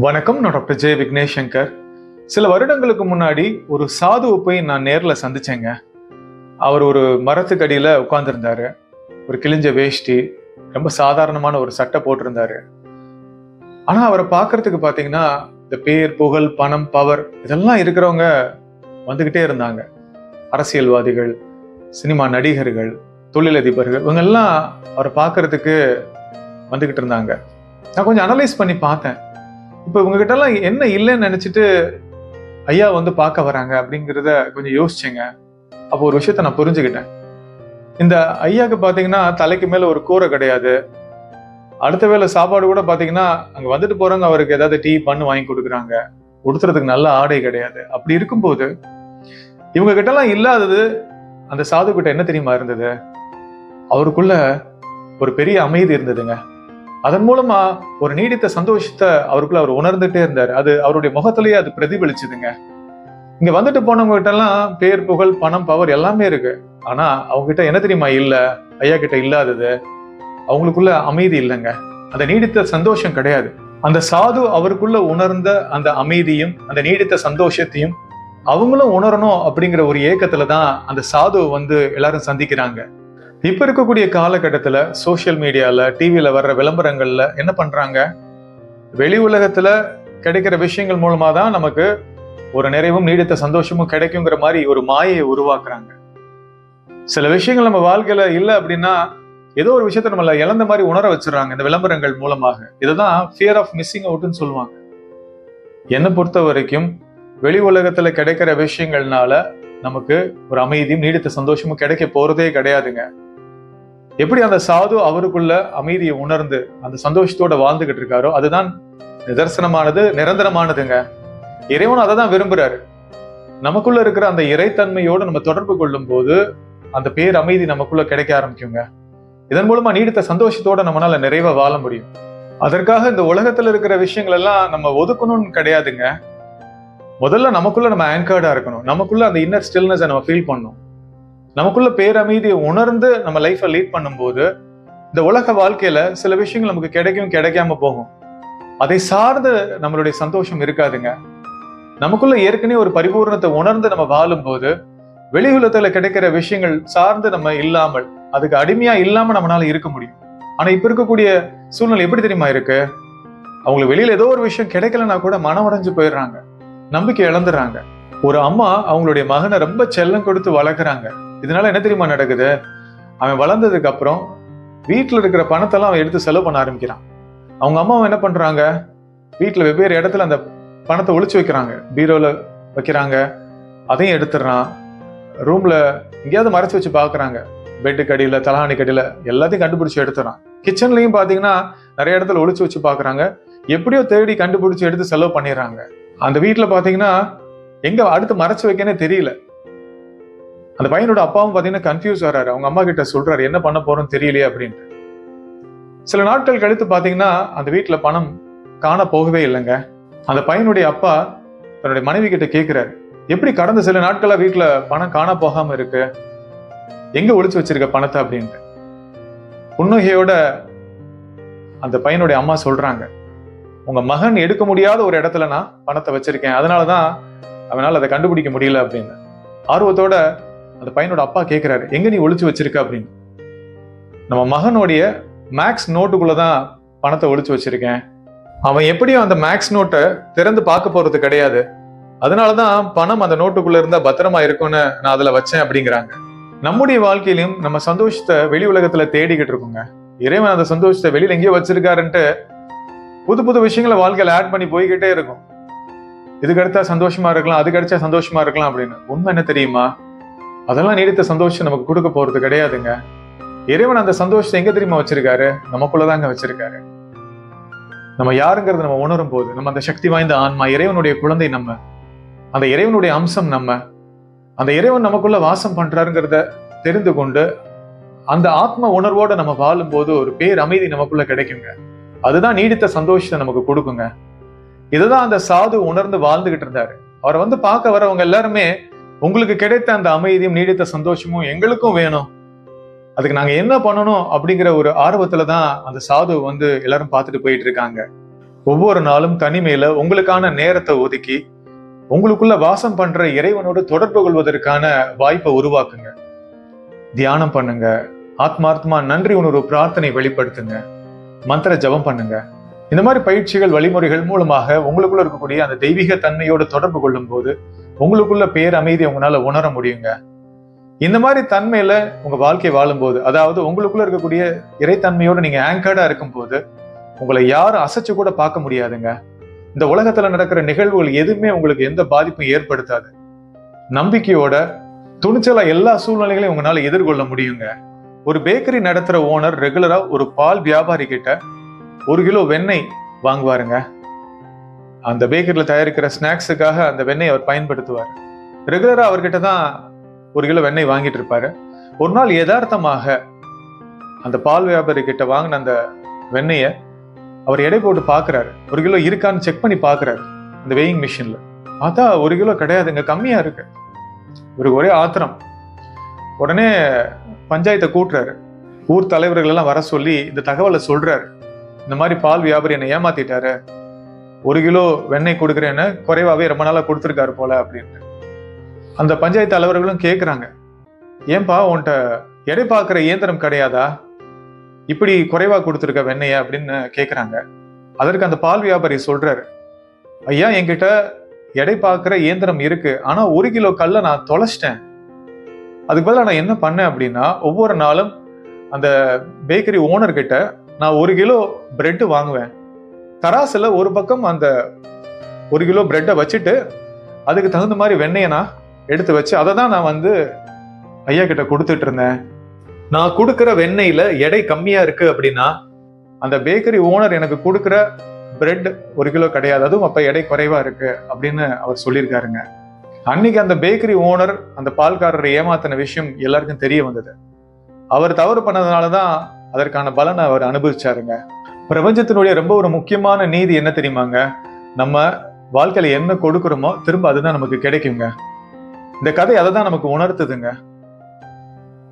வணக்கம். நான் doctor J Vignesh Shankar. சில வருடங்களுக்கு முன்னாடி ஒரு சாதுவை போய் நான் நேர்ல சந்திச்சேங்க. அவர் ஒரு மரத்துக்கு அடியில உட்கார்ந்துருந்தாரு. ஒரு கிழிஞ்ச வேஷ்டி, ரொம்ப சாதாரணமான ஒரு சட்டை போட்டிருந்தாரு. ஆனா அவரை பார்க்கறதுக்கு பாத்தீங்கன்னா இந்த பேர், புகழ், பணம், பவர் இதெல்லாம் இருக்கிறவங்க வந்துகிட்டே இருந்தாங்க. அரசியல்வாதிகள், சினிமா நடிகர்கள், தொழிலதிபர்கள் இவங்க எல்லாம் அவரை பார்க்கறதுக்கு வந்துகிட்டு இருந்தாங்க. நான் கொஞ்சம் அனலைஸ் பண்ணி பார்த்தேன். இப்ப இவங்க கிட்ட எல்லாம் என்ன இல்லைன்னு நினைச்சிட்டு ஐயா வந்து பார்க்க வராங்க அப்படிங்கிறத கொஞ்சம் யோசிச்சேங்க. அப்போ ஒரு விஷயத்த நான் புரிஞ்சுக்கிட்டேன். இந்த ஐயாக்கு பாத்தீங்கன்னா தலைக்கு மேல ஒரு கூரை கிடையாது. அடுத்த வேளை சாப்பாடு கூட பாத்தீங்கன்னா அங்க வந்துட்டு போறவங்க அவருக்கு ஏதாவது டீ பண்ணு வாங்கி கொடுக்குறாங்க. உடுத்துறதுக்கு நல்ல ஆடை கிடையாது. அப்படி இருக்கும்போது இவங்க கிட்ட எல்லாம் இல்லாதது அந்த சாது கிட்ட என்ன தெரியுமா இருந்தது? அவருக்குள்ள ஒரு பெரிய அமைதி இருந்ததுங்க. அதன் மூலமா ஒரு நீடித்த சந்தோஷத்தை அவருக்குள்ள அவர் உணர்ந்துட்டே இருந்தாரு. அது அவருடைய முகத்திலேயே அது பிரதிபலிச்சுதுங்க. இங்க வந்துட்டு போனவங்க கிட்ட எல்லாம் பேர், புகழ், பணம், பவர் எல்லாமே இருக்கு. ஆனா அவங்க கிட்ட என்ன தெரியுமா இல்ல? ஐயா கிட்ட இல்லாதது அவங்களுக்குள்ள அமைதி இல்லைங்க. அந்த நீடித்த சந்தோஷம் கிடையாது. அந்த சாது அவருக்குள்ள உணர்ந்த அந்த அமைதியும் அந்த நீடித்த சந்தோஷத்தையும் அவங்களும் உணரணும் அப்படிங்கிற ஒரு ஏக்கத்துலதான் அந்த சாது வந்து எல்லாரும் சந்திக்கிறாங்க. இப்ப இருக்கக்கூடிய காலகட்டத்துல சோசியல் மீடியால, டிவியில வர்ற விளம்பரங்கள்ல என்ன பண்றாங்க? வெளி உலகத்துல கிடைக்கிற விஷயங்கள் மூலமா தான் நமக்கு ஒரு நிறைவும் நீடித்த சந்தோஷமும் கிடைக்குங்கிற மாதிரி ஒரு மாயையை உருவாக்குறாங்க. சில விஷயங்கள் நம்ம வாழ்க்கையில இல்லை அப்படின்னா ஏதோ ஒரு விஷயத்த நம்மள இழந்த மாதிரி உணர வச்சிடறாங்க இந்த விளம்பரங்கள் மூலமாக. இதுதான் ஃபியர் ஆஃப் மிஸ்ஸிங் அவுட்னு சொல்லுவாங்க. என்னை பொறுத்த வரைக்கும் வெளி உலகத்துல கிடைக்கிற விஷயங்கள்னால நமக்கு ஒரு அமைதியும் நீடித்த சந்தோஷமும் கிடைக்க போறதே கிடையாதுங்க. எப்படி அந்த சாது அவருக்குள்ள அமைதியை உணர்ந்து அந்த சந்தோஷத்தோட வாழ்ந்துகிட்டு இருக்காரோ அதுதான் நிதர்சனமானது, நிரந்தரமானதுங்க. இறைவன் அதை தான் விரும்புறாரு. நமக்குள்ள இருக்கிற அந்த இறைத்தன்மையோடு நம்ம தொடர்பு கொள்ளும் போது அந்த பேர் அமைதி நமக்குள்ள கிடைக்க ஆரம்பிக்குங்க. இதன் மூலமா நீடித்த சந்தோஷத்தோட நம்மளால நிறைவா வாழ முடியும். அதற்காக இந்த உலகத்துல இருக்கிற விஷயங்கள் எல்லாம் நம்ம ஒதுக்கணும்னு கிடையாதுங்க. முதல்ல நமக்குள்ள நம்ம ஆங்கர்டா இருக்கணும். நமக்குள்ள அந்த இன்னர் ஸ்டில்னஸ் நம்ம ஃபீல் பண்ணணும். நமக்குள்ள பேரமைதியை உணர்ந்து நம்ம லைஃபை லீட் பண்ணும்போது இந்த உலக வாழ்க்கையில சில விஷயங்கள் நமக்கு கிடைக்கும், கிடைக்காம போகும். அதை சார்ந்து நம்மளுடைய சந்தோஷம் இருக்காதுங்க. நமக்குள்ள ஏற்கனவே ஒரு பரிபூர்ணத்தை உணர்ந்து நம்ம வாழும் போது வெளி உலகத்துல கிடைக்கிற விஷயங்கள் சார்ந்து நம்ம இல்லாமல், அதுக்கு அடிமையா இல்லாம நம்மளால இருக்க முடியும். ஆனா இப்ப இருக்கக்கூடிய சூழ்நிலை எப்படி தெரியுமா இருக்கு? அவங்களுக்கு வெளியில ஏதோ ஒரு விஷயம் கிடைக்கலன்னா கூட மனம் உடைஞ்சு போயிடுறாங்க, நம்பிக்கை இழந்துடுறாங்க. ஒரு அம்மா அவங்களுடைய மகனை ரொம்ப செல்லம் கொடுத்து வளர்க்குறாங்க. இதனால என்ன தெரியுமா நடக்குது? அவன் வளர்ந்ததுக்கு அப்புறம் வீட்டுல இருக்கிற பணத்தெல்லாம் அவன் எடுத்து செலவு பண்ண ஆரம்பிக்கிறான். அவங்க அம்மாவை என்ன பண்றாங்க? வீட்டுல வெவ்வேறு இடத்துல அந்த பணத்தை ஒளிச்சு வைக்கிறாங்க. பீரோல வைக்கிறாங்க, அதையும் எடுத்துடுறான். ரூம்ல எங்கேயாவது மறைச்சு வச்சு பாக்குறாங்க. பெட்டுக்கு அடியில, தலகாணி கடியில எல்லாத்தையும் கண்டுபிடிச்சு எடுத்துறான். கிச்சன்லயும் பாத்தீங்கன்னா நிறைய இடத்துல ஒளிச்சு வச்சு பாக்குறாங்க. எப்படியோ தேடி கண்டுபிடிச்சு எடுத்து செலவு பண்ணிடுறாங்க. அந்த வீட்டுல பாத்தீங்கன்னா எங்க அடுத்து மறைச்சு வைக்கனே தெரியல. அந்த பையனோட அப்பாவும் பாத்தீங்கன்னா கன்ஃபியூஸ் ஆறாரு. அவங்க அம்மா கிட்ட சொல்றாரு, என்ன பண்ண போறோம்னு தெரியலையே அப்படின்ட்டு. சில நாட்கள் கழித்து பாத்தீங்கன்னா அந்த வீட்டுல பணம் காண போகவே இல்லைங்க. அந்த பையனுடைய அப்பா தன்னுடைய மனைவி கிட்ட கேட்கிறாரு, எப்படி கடந்த சில நாட்களா வீட்டுல பணம் காண போகாம இருக்கு? எங்க ஒளிச்சு வச்சிருக்க பணத்தை அப்படின்ட்டு. புன்னகையோட அந்த பையனுடைய அம்மா சொல்றாங்க, உங்க மகன் எடுக்க முடியாத ஒரு இடத்துல நான் பணத்தை வச்சிருக்கேன், அதனாலதான் அவனால அதை கண்டுபிடிக்க முடியல அப்படின்னு. ஆர்வத்தோட அந்த பையனோட அப்பா கேட்கிறாரு, எங்க நீ ஒளிச்சு வச்சிருக்க அப்படின்னு. நம்ம மகனுடைய மேக்ஸ் நோட்டுக்குள்ளதான் பணத்தை ஒளிச்சு வச்சிருக்கேன். அவன் எப்படியும் அந்த மேக்ஸ் நோட்டை திறந்து பார்க்க போறது கிடையாது, அதனாலதான் பணம் அந்த நோட்டுக்குள்ள இருந்தா பத்திரமா இருக்கும்னு நான் அதுல வச்சேன் அப்படிங்கிறாங்க. நம்முடைய வாழ்க்கையிலும் நம்ம சந்தோஷத்தை வெளி உலகத்துல தேடிக்கிட்டு இருக்கோங்க. இறைவன் அந்த சந்தோஷத்தை வெளியில எங்கேயோ வச்சிருக்காருன்ட்டு புது புது விஷயங்களை வாழ்க்கையில ஆட் பண்ணி போய்கிட்டே இருக்கும். இது கிடைச்சா சந்தோஷமா இருக்கலாம், அது கிடைச்சா சந்தோஷமா இருக்கலாம் அப்படின்னு. உண்மை என்ன தெரியுமா? அதெல்லாம் நீடித்த சந்தோஷம் நமக்கு கொடுக்க போறது கிடையாதுங்க. இறைவன் அந்த சந்தோஷத்தை எங்க தெரியுமா வச்சிருக்காரு? நமக்குள்ளதாங்க வச்சிருக்காரு. நம்ம யாருங்கிறத நம்ம உணரும் போது நம்ம அந்த சக்தி வாய்ந்த ஆன்மா, இறைவனுடைய குழந்தை, நம்ம அந்த இறைவனுடைய அம்சம், நம்ம அந்த இறைவன் நமக்குள்ள வாசம் பண்றாருங்கிறத தெரிந்து கொண்டு அந்த ஆத்ம உணர்வோட நம்ம வாழும் போது ஒரு பேர் அமைதி நமக்குள்ள கிடைக்குங்க. அதுதான் நீடித்த சந்தோஷத்தை நமக்கு கொடுக்குங்க. இதுதான் அந்த சாது உணர்ந்து வாழ்ந்துகிட்டு இருந்தாரு. அவரை வந்து பார்க்க வரவங்க எல்லாருமே, உங்களுக்கு கிடைத்த அந்த அமைதியும் நீடித்த சந்தோஷமும் எங்களுக்கும் வேணும், அதுக்கு நாங்க என்ன பண்ணணும் அப்படிங்கிற ஒரு ஆர்வத்துலதான் அந்த சாது வந்து எல்லாரும் பார்த்துட்டு போயிட்டு இருக்காங்க. ஒவ்வொரு நாளும் தனிமையில உங்களுக்கான நேரத்தை ஒதுக்கி உங்களுக்குள்ள வாசம் பண்ற இறைவனோடு தொடர்பு கொள்வதற்கான வாய்ப்பை உருவாக்குங்க. தியானம் பண்ணுங்க, ஆத்மார்த்தமா நன்றி உணர்வு பிரார்த்தனை வெளிப்படுத்துங்க, மந்திர ஜபம் பண்ணுங்க. இந்த மாதிரி பயிற்சிகள் வழிமுறைகள் மூலமாக உங்களுக்குள்ள இருக்கக்கூடிய அந்த தெய்வீக தன்மையோடு தொடர்பு கொள்ளும் போது உங்களுக்குள்ள பேரமைதி உங்களால உணர முடியுங்க. இந்த மாதிரி தன்மையில உங்க வாழ்க்கை வாழும்போது, அதாவது உங்களுக்குள்ள இருக்கக்கூடிய இறைத்தன்மையோடு நீங்க ஆங்கர்டா இருக்கும் போது உங்களை யாரும் அசைச்சு கூட பார்க்க முடியாதுங்க. இந்த உலகத்துல நடக்கிற நிகழ்வுகள் எதுவுமே உங்களுக்கு எந்த பாதிப்பும் ஏற்படுத்தாது. நம்பிக்கையோட துணிச்சலா எல்லா சூழ்நிலைகளையும் உங்களால எதிர்கொள்ள முடியுங்க. ஒரு பேக்கரி நடத்துற ஓனர் ரெகுலரா ஒரு பால் வியாபாரி கிட்ட 1 கிலோ வெண்ணெய் வாங்குவாருங்க. அந்த பேக்கரியில தயாரிக்கிற ஸ்நாக்ஸுக்காக அந்த வெண்ணெய் அவர் பயன்படுத்துவார். ரெகுலரா அவர்கிட்ட தான் 1 கிலோ வெண்ணெய் வாங்கிட்டு இருப்பாரு. ஒரு நாள் யதார்த்தமாக அந்த பால் வியாபாரி கிட்ட வாங்கின அந்த வெண்ணெய அவர் எடை போட்டு பாக்குறாரு. 1 கிலோ இருக்கான்னு செக் பண்ணி பாக்குறாரு அந்த வெயிங் மிஷின்ல. பார்த்தா 1 கிலோ கிடையாதுங்க, கம்மியா இருக்கு. இவருக்கு ஒரே ஆத்திரம். உடனே பஞ்சாயத்தை கூட்டுறாரு. ஊர் தலைவர்கள் எல்லாம் வர சொல்லி இந்த தகவலை சொல்றாரு. இந்த மாதிரி பால் வியாபாரி என்னை ஏமாத்திட்டாரு, 1 கிலோ வெண்ணெய் கொடுக்குறேன்னு குறைவாவே ரொம்ப நாளா கொடுத்துருக்காரு போல அப்படின்ட்டு. அந்த பஞ்சாயத்து தலைவர்களும் கேட்குறாங்க, ஏன்பா உன்கிட்ட எடை பார்க்குற இயந்திரம் கிடையாதா, இப்படி குறைவா கொடுத்துருக்க வெண்ணெய அப்படின்னு கேட்குறாங்க. அதற்கு அந்த பால் வியாபாரி சொல்றாரு, ஐயா என்கிட்ட எடை பார்க்குற இயந்திரம் இருக்கு, ஆனா 1 கிலோ கல்லை நான் தொலைச்சிட்டேன். அதுக்கு பதிலாக நான் என்ன பண்ணேன் அப்படின்னா, ஒவ்வொரு நாளும் அந்த பேக்கரி ஓனர் கிட்ட நான் 1 கிலோ பிரெட் வாங்குவேன். தராசுல ஒரு பக்கம் அந்த 1 கிலோ பிரெட்டை வச்சுட்டு அதுக்கு தகுந்த மாதிரி வெண்ணெயை நான் எடுத்து வச்சு அதை தான் நான் ஐயா கிட்ட கொடுத்துட்டு இருந்தேன். நான் கொடுக்குற வெண்ணெயில எடை கம்மியா இருக்கு அப்படின்னா அந்த பேக்கரி ஓனர் எனக்கு கொடுக்குற பிரெட் 1 கிலோ கிடையாது, அதுவும் அப்ப எடை குறைவா இருக்கு அப்படின்னு அவர் சொல்லியிருக்காருங்க. அன்னைக்கு அந்த பேக்கரி ஓனர் அந்த பால்காரரை ஏமாத்தின விஷயம் எல்லாருக்கும் தெரிய வந்தது. அவர் தவறு பண்ணதுனாலதான் அதற்கான பலனை அவர் அனுபவிச்சாருங்க. பிரபஞ்சத்தினுடைய ரொம்ப ஒரு முக்கியமான நீதி என்ன தெரியுமாங்க, நம்ம வாழ்க்கையில என்ன கொடுக்குறோமோ திரும்ப அதுதான் நமக்கு கிடைக்குங்க. இந்த கதை அதை தான் நமக்கு உணர்த்துதுங்க.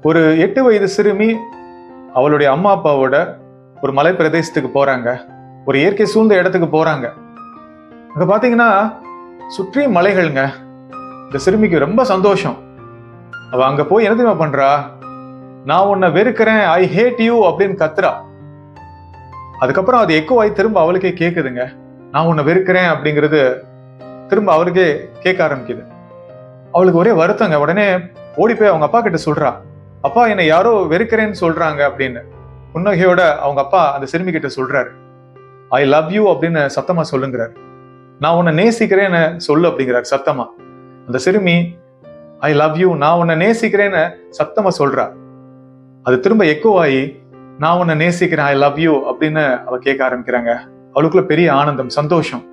ஒரு 8 வயது சிறுமி அவளுடைய அம்மா அப்பாவோட ஒரு மலை பிரதேசத்துக்கு போறாங்க. ஒரு இயற்கை சூழ்ந்த இடத்துக்கு போறாங்க. அங்க பாத்தீங்கன்னா சுற்றி மலைகள்ங்க. இந்த சிறுமிக்கு ரொம்ப சந்தோஷம். அவ அங்க போய் என்ன தெரியுமா பண்றா, நான் உன்னை வெறுக்கிறேன், ஐ ஹேட் யூ அப்படின்னு கத்துறா. அதுக்கப்புறம் அது எக்கோ ஆகி திரும்ப அவளுக்கே கேக்குதுங்க, நான் உன்னை வெறுக்கிறேன் அப்படிங்கிறது திரும்ப அவருக்கே கேட்க ஆரம்பிக்குது. அவளுக்கு ஒரே வருத்தங்க. உடனே ஓடி போய் அவங்க அப்பா கிட்ட சொல்றா, அப்பா என்னை யாரோ வெறுக்கிறேன்னு சொல்றாங்க அப்படின்னு. புன்னகையோட அவங்க அப்பா அந்த சிறுமி கிட்ட சொல்றாரு, ஐ லவ் யூ அப்படின்னு சத்தமா சொல்லுங்கிறார். நான் உன்னை நேசிக்கிறேன்னு சொல்லு அப்படிங்கிறார் சத்தமா. அந்த சிறுமி ஐ லவ் யூ, நான் உன்னை நேசிக்கிறேன்னு சத்தமா சொல்றா. அது திரும்ப எக்கோ ஆகி நான் உன்னை நேசிக்கிறேன், ஐ லவ் யூ அப்படின்னு அவ கேட்க ஆரம்பிக்கிறாங்க. அவளுக்குள்ள பெரிய ஆனந்தம், சந்தோஷம்.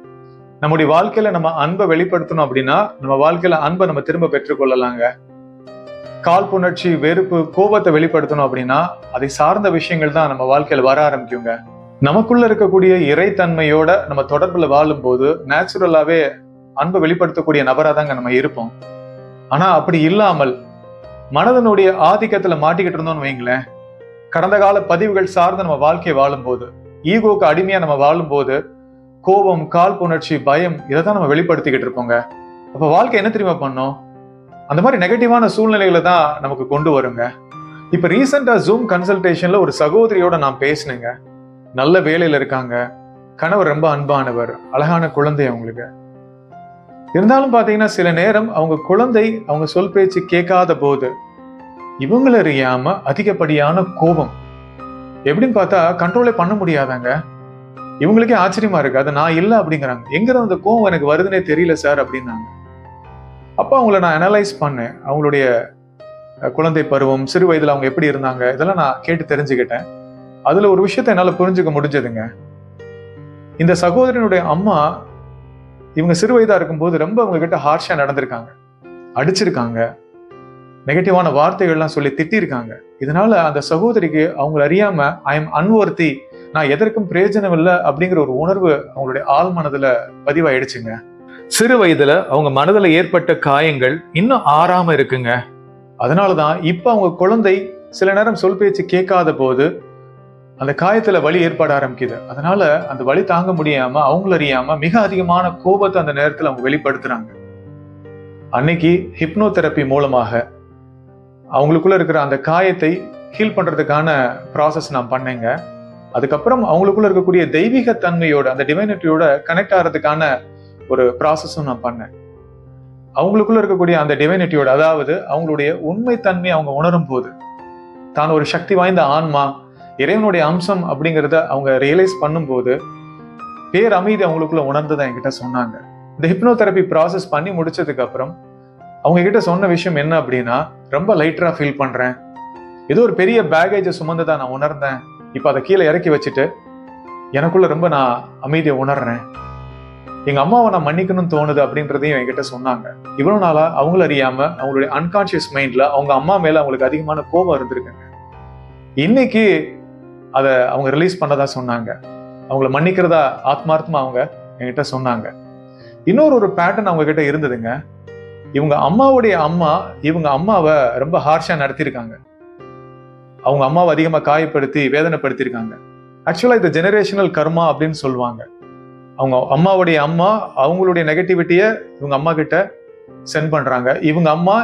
நம்முடைய வாழ்க்கையில நம்ம அன்பை வெளிப்படுத்தணும் அப்படின்னா நம்ம வாழ்க்கையில அன்பை நம்ம திரும்ப பெற்றுக்கொள்ளலாங்க. காழ்ப்புணர்ச்சி, வெறுப்பு, கோபத்தை வெளிப்படுத்தணும் அப்படின்னா அதை சார்ந்த விஷயங்கள் தான் நம்ம வாழ்க்கையில வர ஆரம்பிக்குங்க. நமக்குள்ள இருக்கக்கூடிய இறைத்தன்மையோட நம்ம தொடர்புல வாழும் போது நேச்சுரலாவே அன்பை வெளிப்படுத்தக்கூடிய நபரா தாங்க நம்ம இருப்போம். ஆனா அப்படி இல்லாமல் மனதனுடைய ஆதிக்கத்துல மாட்டிக்கிட்டு இருந்தோம்னு வைங்களேன், கடந்த கால பதிவுகள் சார்ந்து நம்ம வாழ்க்கையை வாழும் போது, ஈகோக்கு அடிமையா நம்ம வாழும் போது கோபம், காழ்ப்புணர்ச்சி, பயம் இதைதான் நம்ம வெளிப்படுத்திக்கிட்டு இருப்போங்க. அப்ப வாழ்க்கை என்ன தெரியுமா பண்ணோம், அந்த மாதிரி நெகட்டிவான சூழ்நிலைகளை தான் நமக்கு கொண்டு வருங்க. இப்ப ரீசெண்டா ஜூம் கன்சல்டேஷன்ல ஒரு சகோதரியோட நான் பேசினேங்க. நல்ல வேலையில இருக்காங்க, கணவர் ரொம்ப அன்பானவர், அழகான குழந்தை அவங்களுக்கு. இருந்தாலும் பாத்தீங்கன்னா சில நேரம் அவங்க குழந்தை அவங்க சொல் பேச்சு கேட்காத போது இவங்களை அறியாம அதிகப்படியான கோபம். எப்படின்னு பார்த்தா கண்ட்ரோலே பண்ண முடியாதாங்க. இவங்களுக்கே ஆச்சரியமா இருக்கு, அது நான் இல்லை அப்படிங்கிறாங்க. எங்க அந்த கோபம் எனக்கு வருதுன்னே தெரியல சார் அப்படின்னாங்க. அப்ப அவங்கள நான் அனலைஸ் பண்ணேன். அவங்களுடைய குழந்தை பருவம், சிறு வயதுல அவங்க எப்படி இருந்தாங்க, இதெல்லாம் நான் கேட்டு தெரிஞ்சுக்கிட்டேன். அதுல ஒரு விஷயத்த என்னால புரிஞ்சுக்க முடிஞ்சதுங்க. இந்த சகோதரனுடைய அம்மா இவங்க சிறு வயதா இருக்கும்போது ரொம்ப அவங்க கிட்ட ஹார்ஷா நடந்திருக்காங்க, அடிச்சிருக்காங்க, நெகட்டிவான வார்த்தைகள்லாம் சொல்லி திட்டிருக்காங்க. இதனால அந்த சகோதரிக்கு அவங்களை அறியாம ஐ எம் அன்வொர்த்தி, நான் எதற்கும் பிரயோஜனம் இல்லை அப்படிங்கிற ஒரு உணர்வு அவங்களுடைய ஆழ் மனதுல பதிவாயிடுச்சுங்க. சிறு வயதுல அவங்க மனதுல ஏற்பட்ட காயங்கள் இன்னும் ஆறாம இருக்குங்க. அதனாலதான் இப்ப அவங்க குழந்தை சில நேரம் சொல் பேச்சு கேட்காத போது அந்த காயத்துல வலி ஏற்பட ஆரம்பிக்குது. அதனால அந்த வலி தாங்க முடியாம அவங்கள அறியாம மிக அதிகமான கோபத்தை அந்த நேரத்துல அவங்க வெளிப்படுத்துறாங்க. அன்னைக்கு ஹிப்னோதெரப்பி மூலமாக அவங்களுக்குள்ள இருக்கிற அந்த காயத்தை ஹீல் பண்றதுக்கான ப்ராசஸ் நான் பண்ணேங்க. அதுக்கப்புறம் அவங்களுக்குள்ள இருக்கக்கூடிய தெய்வீக தன்மையோட அந்த டிவைனிட்டியோட கனெக்ட் ஆகிறதுக்கான ஒரு ப்ராசஸும் நான் பண்ணேன். அவங்களுக்குள்ள இருக்கக்கூடிய அந்த டிவைனிட்டியோட, அதாவது அவங்களுடைய உண்மை தன்மை அவங்க உணரும் போது, தான் ஒரு சக்தி வாய்ந்த ஆன்மா, இறைவனுடைய அம்சம் அப்படிங்கிறத அவங்க ரியலைஸ் பண்ணும்போது பேர் அமைதி அவங்களுக்குள்ள உணர்ந்ததை என்கிட்ட சொன்னாங்க. இந்த ஹிப்னோதெரப்பி ப்ராசஸ் பண்ணி முடிச்சதுக்கு அப்புறம் அவங்க கிட்ட சொன்ன விஷயம் என்ன அப்படின்னா, ரொம்ப லைட்டரா ஃபீல் பண்றேன், ஏதோ ஒரு பெரிய பேகேஜை சுமந்துதான் நான் உணர்ந்தேன், இப்ப அதை கீழே இறக்கி வச்சுட்டு எனக்குள்ள ரொம்ப நான் அமைதியை உணர்றேன், எங்க அம்மாவை நான் மன்னிக்கணும்னு தோணுது அப்படின்றதையும் என்கிட்ட சொன்னாங்க. இவ்வளவு நாளா அவங்கள அறியாம அவங்களுடைய அன்கான்சியஸ் மைண்ட்ல அவங்க அம்மா மேல அவங்களுக்கு அதிகமான கோபம் இருந்திருக்குங்க. இன்னைக்கு அதை அவங்க ரிலீஸ் பண்ணதா சொன்னாங்க. அவங்கள மன்னிக்கிறதா ஆத்மார்த்தமா அவங்க என்கிட்ட சொன்னாங்க. இன்னொரு பேட்டர்ன் அவங்க கிட்ட இருந்ததுங்க. இவங்க அம்மாவுடைய அம்மா இவங்க அம்மாவை ரொம்ப ஹார்ஷா நடத்திருக்காங்க. அவங்க அம்மாவை அதிகமா காயப்படுத்தி வேதனைப்படுத்திருக்காங்க. ஆக்சுவலா இது ஜெனரேஷனல் கர்மா அப்படின்னு சொல்லுவாங்க. அவங்க அம்மாவுடைய அம்மா அவங்களுடைய நெகட்டிவிட்டியை இவங்க அம்மா கிட்ட சென்ட் பண்றாங்க. இவங்க அம்மா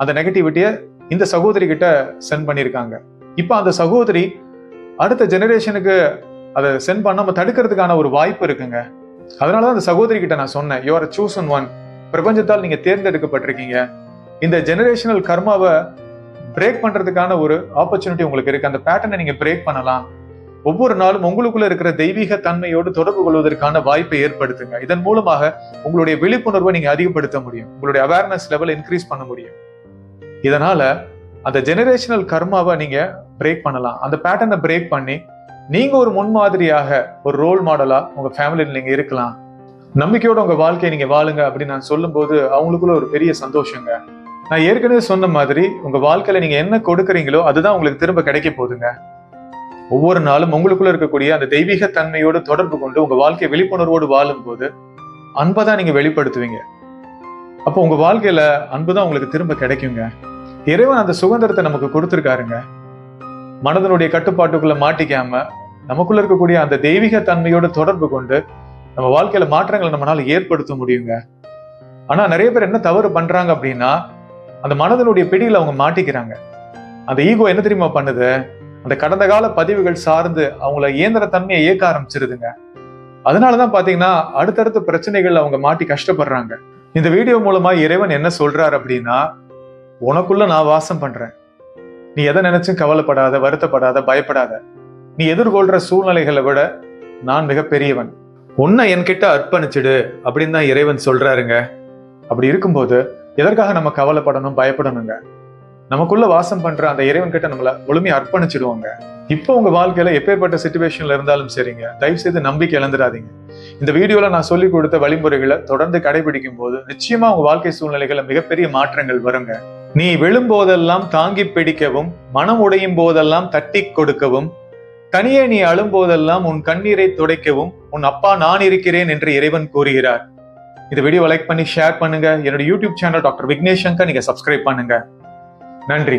அந்த நெகட்டிவிட்டியை இந்த சகோதரி கிட்ட சென்ட் பண்ணியிருக்காங்க. இப்ப அந்த சகோதரி அடுத்த ஜெனரேஷனுக்கு அதை சென்ட் பண்ணாம தடுக்கிறதுக்கான ஒரு வாய்ப்பு இருக்குங்க. அதனாலதான் அந்த சகோதரி கிட்ட நான் சொன்னேன், யூ ஆர் சூசன் ஒன், பிரபஞ்சத்தால் நீங்க தேர்ந்தெடுக்கப்பட்டிருக்கீங்க. இந்த ஜெனரேஷனல் கர்மாவை பிரேக் பண்றதுக்கான ஒரு ஆப்பர்ச்சுனிட்டி உங்களுக்கு இருக்கு. அந்த பேட்டர்னை நீங்க பிரேக் பண்ணலாம். ஒவ்வொரு நாளும் உங்களுக்குள்ள இருக்கிற தெய்வீக தன்மையோடு தொடர்பு கொள்வதற்கான வாய்ப்பை ஏற்படுத்துங்க. இதன் மூலமாக உங்களுடைய விழிப்புணர்வை நீங்க அதிகப்படுத்த முடியும், உங்களுடைய அவேர்னஸ் லெவல் இன்க்ரீஸ் பண்ண முடியும். இதனால அந்த ஜெனரேஷனல் கர்மாவை நீங்க பிரேக் பண்ணலாம். அந்த பேட்டர்னை பிரேக் பண்ணி நீங்க ஒரு முன்மாதிரியாக, ஒரு ரோல் மாடலா உங்க ஃபேமிலியில் நீங்க இருக்கலாம். நம்பிக்கையோட உங்க வாழ்க்கையை நீங்க வாழுங்க அப்படின்னு நான் சொல்லும் போது அவங்களுக்குள்ள ஒரு பெரிய சந்தோஷங்க. நான் ஏற்கனவே சொன்ன மாதிரி உங்க வாழ்க்கையில நீங்க என்ன கொடுக்குறீங்களோ அதுதான் உங்களுக்கு திரும்ப கிடைக்க போகுதுங்க. ஒவ்வொரு நாளும் உங்களுக்குள்ள இருக்கக்கூடிய அந்த தெய்வீக தன்மையோடு தொடர்பு கொண்டு உங்க வாழ்க்கை விழிப்புணர்வோடு வாழும் போது அன்பைதான் நீங்க வெளிப்படுத்துவீங்க. அப்போ உங்க வாழ்க்கையில அன்புதான் உங்களுக்கு திரும்ப கிடைக்குங்க. இறைவன் அந்த சுதந்திரத்தை நமக்கு கொடுத்திருக்காருங்க. மனதனுடைய கட்டுப்பாட்டுக்குள்ள மாட்டிக்காம நமக்குள்ள இருக்கக்கூடிய அந்த தெய்வீக தன்மையோடு தொடர்பு கொண்டு நம்ம வாழ்க்கையில மாற்றங்களை நம்மளால ஏற்படுத்த முடியுங்க. ஆனா நிறைய பேர் என்ன தவறு பண்றாங்க அப்படின்னா, அந்த மனதனுடைய பிடியில அவங்க மாட்டிக்கிறாங்க. அந்த ஈகோ என்ன தெரியுமா பண்ணுது, அந்த கடந்த கால பதிவுகள் சார்ந்து அவங்கள இயந்திர தன்மையை இயக்க ஆரம்பிச்சிருதுங்க. அதனாலதான் பாத்தீங்கன்னா அடுத்தடுத்த பிரச்சனைகள் அவங்க மாட்டி கஷ்டப்படுறாங்க. இந்த வீடியோ மூலமா இறைவன் என்ன சொல்றாரு அப்படின்னா, உனக்குள்ள நான் வாசம் பண்றேன், நீ எதை நினைச்சும் கவலைப்படாத, வருத்தப்படாத, பயப்படாத. நீ எதிர்கொள்ற சூழ்நிலைகளை விட நான் மிகப்பெரியவன், உன்னை என்கிட்ட அர்ப்பணிச்சிடு அப்படின்னு தான் இறைவன் சொல்றாருங்க. அப்படி இருக்கும்போது எதற்காக நம்ம கவலைப்படணும், பயப்படணுங்க? நமக்குள்ள வாசம் பண்ற அந்த இறைவன் கிட்ட நம்மள முழுமையா அர்ப்பணிச்சிடுவாங்க. இப்போ உங்க வாழ்க்கையில எப்பேற்பட்ட சிச்சுவேஷன்ல இருந்தாலும் சரிங்க, தயவு செய்து நம்பிக்கை இழந்துடாதீங்க. இந்த வீடியோல நான் சொல்லி கொடுத்த வழிமுறைகளை தொடர்ந்து கடைபிடிக்கும் போது நிச்சயமா உங்க வாழ்க்கை சூழ்நிலைகள்ல மிகப்பெரிய மாற்றங்கள் வருங்க. நீ விழும்போதெல்லாம் தாங்கி பிடிக்கவும், மனம் உடையும் போதெல்லாம் தட்டி கொடுக்கவும், தனியே நீ அழும் போதெல்லாம் உன் கண்ணீரை துடைக்கவும் உன் அப்பா நான் இருக்கிறேன் என்று இறைவன் கூறுகிறார். இந்த வீடியோ லைக் பண்ணி ஷேர் பண்ணுங்க. என்னோட YouTube channel doctor Vignesh Shankar நீங்க சப்ஸ்கிரைப் பண்ணுங்க. நன்றி.